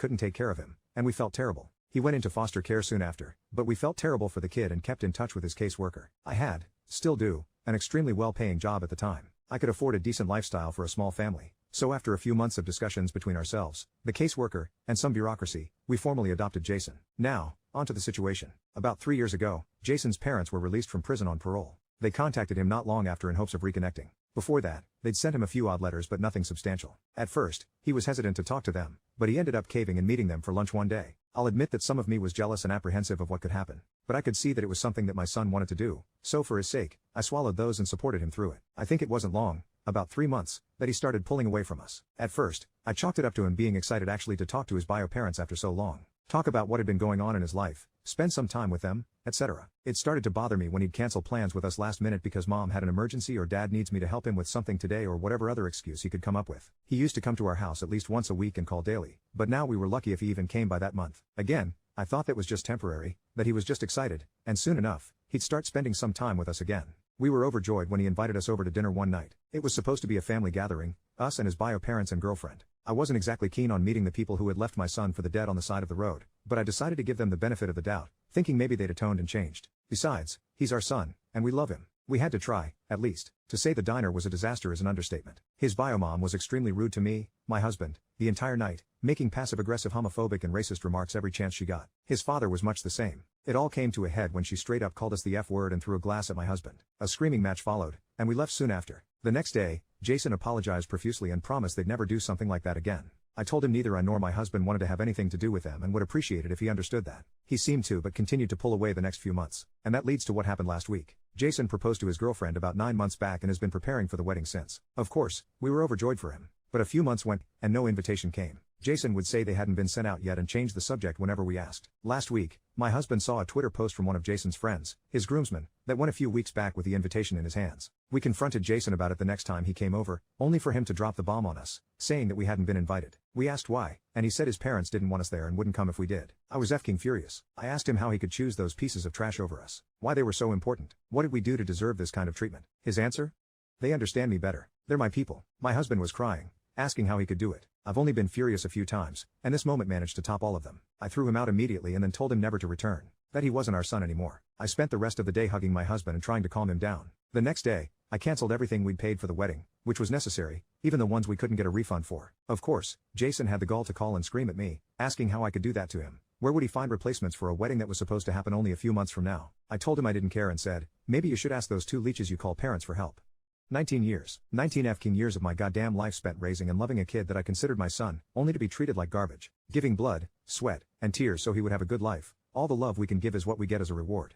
couldn't take care of him, and we felt terrible. He went into foster care soon after, but we felt terrible for the kid and kept in touch with his caseworker. I had, still do, an extremely well-paying job at the time. I could afford a decent lifestyle for a small family. So after a few months of discussions between ourselves, the caseworker, and some bureaucracy, we formally adopted Jason. Now, onto the situation. About 3 years ago, Jason's parents were released from prison on parole. They contacted him not long after in hopes of reconnecting. Before that, they'd sent him a few odd letters but nothing substantial. At first, he was hesitant to talk to them, but he ended up caving and meeting them for lunch one day. I'll admit that some of me was jealous and apprehensive of what could happen, but I could see that it was something that my son wanted to do, so for his sake, I swallowed those and supported him through it. I think it wasn't long, about 3 months, that he started pulling away from us. At first, I chalked it up to him being excited actually to talk to his bio parents after so long, talk about what had been going on in his life, spend some time with them, etc. It started to bother me when he'd cancel plans with us last minute because mom had an emergency or dad needs me to help him with something today or whatever other excuse he could come up with. He used to come to our house at least once a week and call daily, but now we were lucky if he even came by that month. Again, I thought that was just temporary, that he was just excited, and soon enough, he'd start spending some time with us again. We were overjoyed when he invited us over to dinner one night. It was supposed to be a family gathering, us and his bio parents and girlfriend. I wasn't exactly keen on meeting the people who had left my son for the dead on the side of the road, but I decided to give them the benefit of the doubt, thinking maybe they'd atoned and changed. Besides, he's our son, and we love him. We had to try, at least. To say the diner was a disaster is an understatement. His bio mom was extremely rude to me, my husband, the entire night, making passive-aggressive homophobic and racist remarks every chance she got. His father was much the same. It all came to a head when she straight up called us the F word and threw a glass at my husband. A screaming match followed, and we left soon after. The next day, Jason apologized profusely and promised they'd never do something like that again. I told him neither I nor my husband wanted to have anything to do with them and would appreciate it if he understood that. He seemed to but continued to pull away the next few months. And that leads to what happened last week. Jason proposed to his girlfriend about 9 months back and has been preparing for the wedding since. Of course, we were overjoyed for him. But a few months went, and no invitation came. Jason would say they hadn't been sent out yet and changed the subject whenever we asked. Last week, my husband saw a Twitter post from one of Jason's friends, his groomsman, that went a few weeks back with the invitation in his hands. We confronted Jason about it the next time he came over, only for him to drop the bomb on us, saying that we hadn't been invited. We asked why, and he said his parents didn't want us there and wouldn't come if we did. I was effing furious. I asked him how he could choose those pieces of trash over us, why they were so important, what did we do to deserve this kind of treatment. His answer? They understand me better. They're my people. My husband was crying, asking how he could do it. I've only been furious a few times, and this moment managed to top all of them. I threw him out immediately and then told him never to return, that he wasn't our son anymore. I spent the rest of the day hugging my husband and trying to calm him down. The next day, I canceled everything we'd paid for the wedding, which was necessary, even the ones we couldn't get a refund for. Of course, Jason had the gall to call and scream at me, asking how I could do that to him. Where would he find replacements for a wedding that was supposed to happen only a few months from now? I told him I didn't care and said, maybe you should ask those 2 leeches you call parents for help. 19 years. 19 effing years of my goddamn life spent raising and loving a kid that I considered my son, only to be treated like garbage. Giving blood, sweat, and tears so he would have a good life. All the love we can give is what we get as a reward.